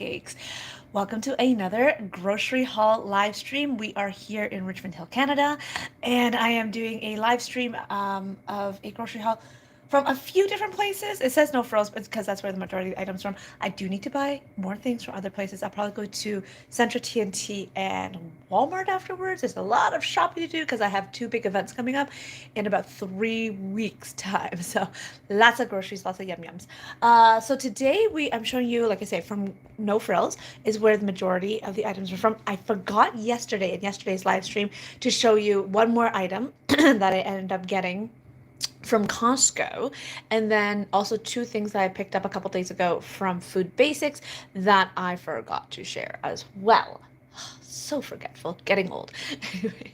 cakes. Welcome to another grocery haul live stream. We are here in Richmond Hill, Canada, and I am doing a live stream of a grocery haul from a few different places. It says no frills, but because that's where the majority of the items from. I do need to buy more things from other places. I'll probably go to Central TNT and Walmart afterwards. There's a lot of shopping to do because I have two big events coming up in about 3 weeks' time. So lots of groceries, lots of yum yums. So today I'm showing you, like I say, from No Frills is where the majority of the items are from. I forgot yesterday in yesterday's live stream to show you one more item that I ended up getting from Costco, and then also two things that I picked up a couple days ago from Food Basics that I forgot to share as well. So forgetful, getting old. Anyways.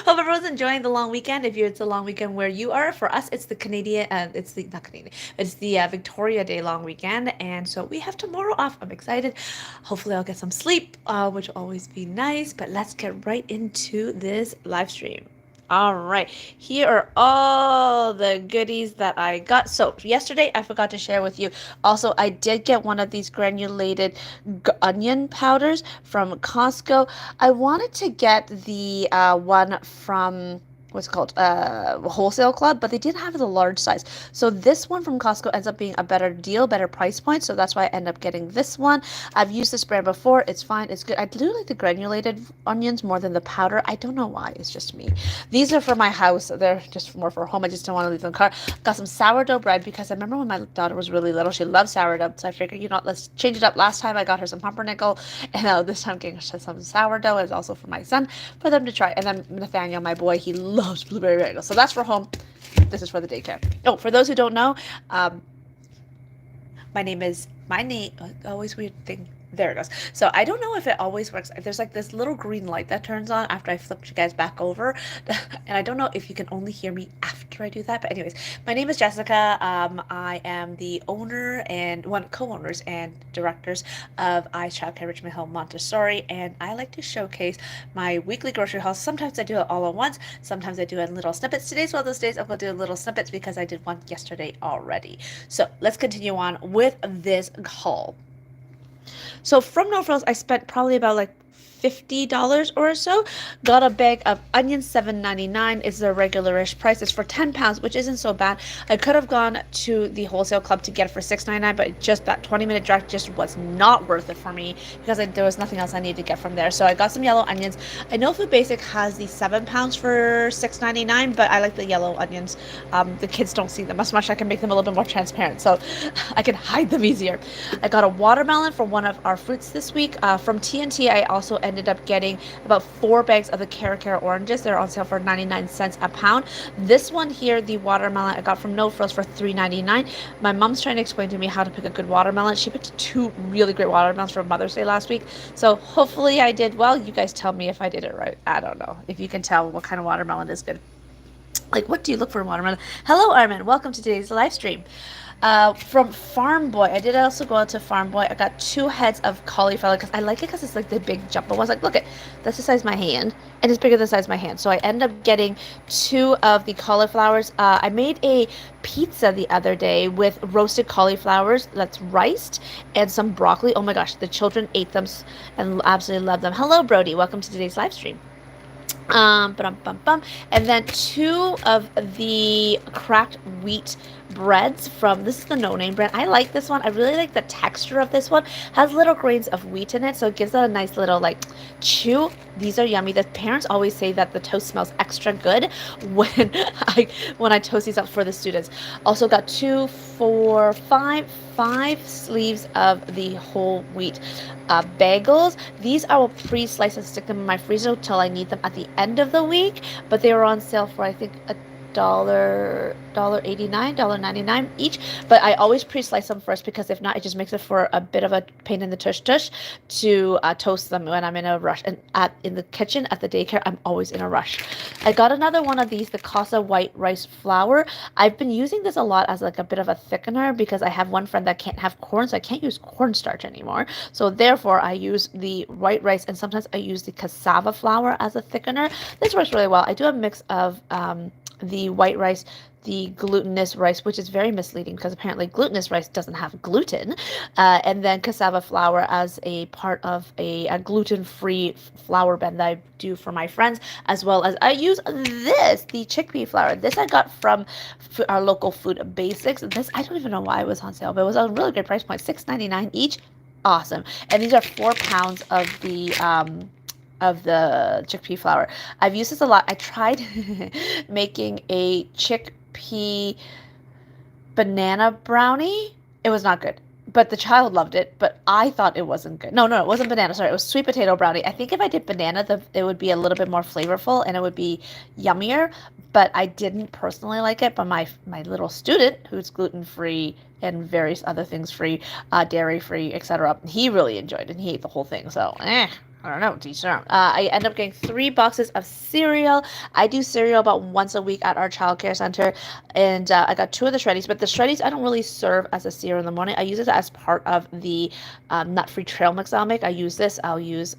Hope everyone's enjoying the long weekend. If it's a long weekend where you are, for us, it's the Canadian, it's the, not Canadian, it's the Victoria Day long weekend. And so we have tomorrow off. I'm excited. Hopefully, I'll get some sleep, which will always be nice. But let's get right into this live stream. All right, here are all the goodies that I got. So yesterday I forgot to share with you. Also, I did get one of these granulated onion powders from Costco. I wanted to get the one from what's it called wholesale club, but they didn't have the large size. So this one from Costco ends up being a better deal, better price point. So that's why I end up getting this one. I've used this brand before. It's fine. It's good. I do like the granulated onions more than the powder. I don't know why. It's just me. These are for my house. They're just more for home. I just don't want to leave them in the car. Got some sourdough bread because I remember when my daughter was really little, she loved sourdough. So I figured, let's change it up. Last time I got her some pumpernickel, and this time getting her some sourdough is also for my son, for them to try. And then Nathaniel, my boy, he loves blueberry bagels. So that's for home. This is for the daycare. Oh, for those who don't know, my name, always weird thing. There it goes. So I don't know if it always works. There's like this little green light that turns on after I flipped you guys back over. And I don't know if you can only hear me after I do that. But anyways, my name is Jessica. I am the owner and one co-owners and directors of Childcare Richmond Hill Montessori. And I like to showcase my weekly grocery hauls. Sometimes I do it all at once. Sometimes I do it in little snippets. Today's one of those days I'm going to do little snippets because I did one yesterday already. So let's continue on with this haul. So from No Frills, I spent probably about like $50 or so. Got a bag of onions, $7.99 is the regularish price. It's for 10 pounds, which isn't so bad. I could have gone to the wholesale club to get it for $6.99, but just that 20-minute drive just was not worth it for me because there was nothing else I needed to get from there. So I got some yellow onions. I know Food Basic has the 7 pounds for $6.99, but I like the yellow onions. The kids don't see them as much. I can make them a little bit more transparent, so I can hide them easier. I got a watermelon for one of our fruits this week. From TNT, I also ended up getting about 4 bags of the Cara oranges. They're on sale for 99 cents a pound. This one here, the watermelon, I got from No Frills for $3.99. My mom's trying to explain to me how to pick a good watermelon. She picked 2 really great watermelons for Mother's Day last week. So hopefully I did well. You guys tell me if I did it right. I don't know if you can tell what kind of watermelon is good. Like, what do you look for in watermelon? Hello, Armin. Welcome to today's live stream. From Farm Boy, I did also go out to Farm Boy. I got 2 heads of cauliflower because I like it because it's like the big jumbo ones. Like, look at that's the size of my hand, and it's bigger than the size of my hand. So I ended up getting 2 of the cauliflowers. I made a pizza the other day with roasted cauliflowers that's riced and some broccoli. Oh my gosh, the children ate them and absolutely loved them. Hello, Brody. Welcome to today's live stream. And then 2 of the cracked wheat breads from, this is the No Name brand. I like this one. I really like the texture of this one. Has little grains of wheat in it, so it gives it a nice little like chew. These are yummy. The parents always say that the toast smells extra good when I toast these up for the students. Also got 2, 4, 5 sleeves of the whole wheat bagels. These I will pre-slice and stick them in my freezer till I need them at the end of the week, but they were on sale for I think $1.89, $1.99 each. But I always pre-slice them first because if not, it just makes it for a bit of a pain in the tush to toast them when I'm in a rush. And in the kitchen at the daycare, I'm always in a rush. I got another one of these, the Casa white rice flour. I've been using this a lot as like a bit of a thickener because I have one friend that can't have corn, so I can't use cornstarch anymore. So therefore, I use the white rice, and sometimes I use the cassava flour as a thickener. This works really well. I do a mix of the white rice, the glutinous rice, which is very misleading because apparently glutinous rice doesn't have gluten, and then cassava flour as a part of a gluten-free flour blend that I do for my friends, as well as I use this, the chickpea flour. This I got from our local Food Basics. This, I don't even know why it was on sale, but it was a really good price point, $6.99 each. Awesome. And these are 4 pounds of the chickpea flour. I've used this a lot. I tried making a chickpea banana brownie. It was not good. But the child loved it, but I thought it wasn't good. No, it wasn't banana. Sorry, it was sweet potato brownie. I think if I did banana, it would be a little bit more flavorful and it would be yummier. But I didn't personally like it. But my little student, who's gluten free and various other things free, dairy free, etc., he really enjoyed it and he ate the whole thing. So, I don't know, teach their own. I end up getting 3 boxes of cereal. I do cereal about once a week at our childcare center, and I got 2 of the shreddies. But the shreddies I don't really serve as a cereal in the morning. I use it as part of the nut-free trail mix I'll make. I use this. I'll use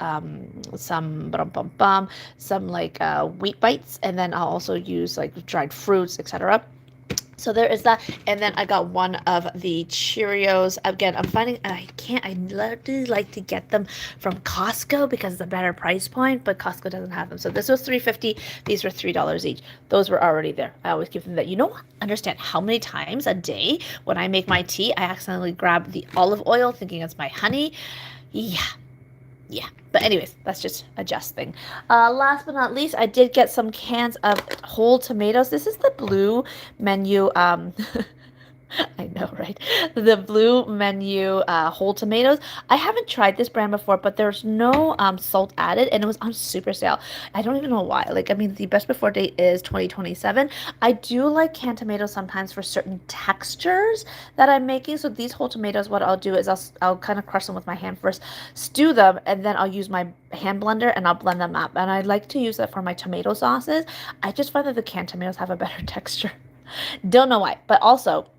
some like wheat bites, and then I'll also use like dried fruits, etc. So there is that, and then I got 1 of the Cheerios. Again, I'm finding I literally like to get them from Costco because it's a better price point, but Costco doesn't have them. So this was $3.50. These were $3 each. Those were already there. I always give them that. You don't understand how many times a day when I make my tea, I accidentally grab the olive oil thinking it's my honey. Yeah. But anyways, that's just a just thing. Last but not least, I did get some cans of whole tomatoes. This is the blue menu. I know, right? The blue menu whole tomatoes. I haven't tried this brand before, but there's no salt added, and it was on super sale. I don't even know why. Like, I mean, the best before date is 2027. I do like canned tomatoes sometimes for certain textures that I'm making. So these whole tomatoes, what I'll do is I'll kind of crush them with my hand first, stew them, and then I'll use my hand blender and I'll blend them up. And I like to use that for my tomato sauces. I just find that the canned tomatoes have a better texture. Don't know why, but also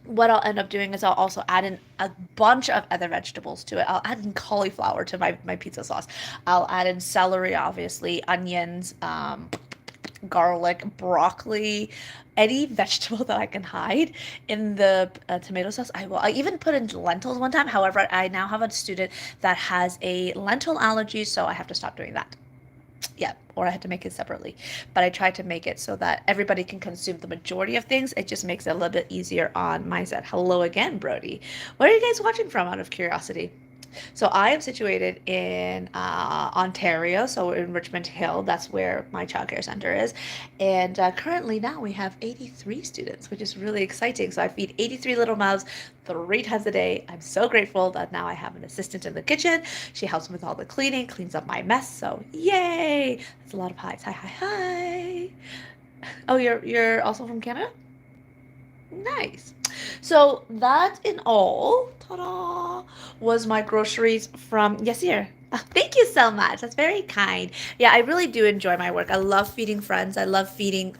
what I'll end up doing is I'll also add in a bunch of other vegetables to it. I'll add in cauliflower to my pizza sauce. I'll add in celery, obviously, onions, garlic, broccoli, any vegetable that I can hide in the tomato sauce, I will. I even put in lentils one time. However, I now have a student that has a lentil allergy, so I have to stop doing that. Yeah, or I had to make it separately. But I tried to make it so that everybody can consume the majority of things. It just makes it a little bit easier on my set. Hello again, Brody. Where are you guys watching from, out of curiosity? So I am situated in Ontario, so in Richmond Hill. That's where my childcare center is. And currently now we have 83 students, which is really exciting. So I feed 83 little mouths 3 times a day. I'm so grateful that now I have an assistant in the kitchen. She helps me with all the cleaning, cleans up my mess. So yay! That's a lot of highs. Hi. Oh, you're also from Canada? Nice. So that in all, ta-da, was my groceries from yesteryear. Oh, thank you so much. That's very kind. Yeah, I really do enjoy my work. I love feeding friends. I love feeding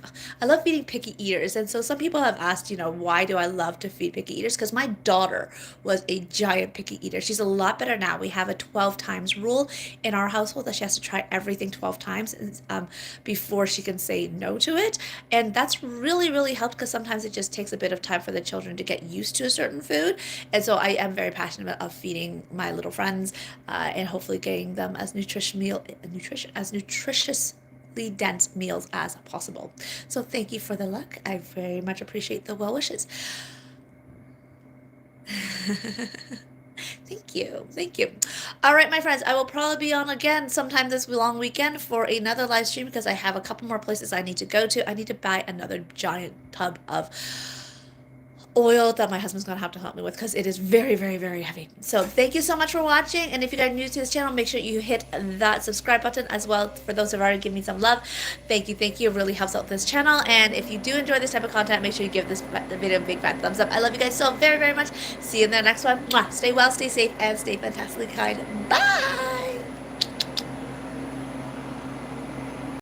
picky eaters. And so some people have asked, why do I love to feed picky eaters? Because my daughter was a giant picky eater. She's a lot better now. We have a 12 times rule in our household that she has to try everything 12 times before she can say no to it. And that's really, really helped because sometimes it just takes a bit of time for the children to get used to a certain food. And so I am very passionate about feeding my little friends and hopefully getting them as nutritiously dense meals as possible. So thank you for the luck. I very much appreciate the well wishes. Thank you. All right, my friends, I will probably be on again sometime this long weekend for another live stream because I have a couple more places I need to go to. I need to buy another giant tub of oil that my husband's gonna have to help me with because it is very, very, very heavy. So thank you so much for watching, and if you guys are new to this channel, make sure you hit that subscribe button as well. For those who have already given me some love, thank you. It really helps out this channel. And if you do enjoy this type of content, make sure you give this video a big fat thumbs up. I love you guys so very, very much. See you in the next one. Mwah. Stay well, stay safe, and stay fantastically kind. Bye.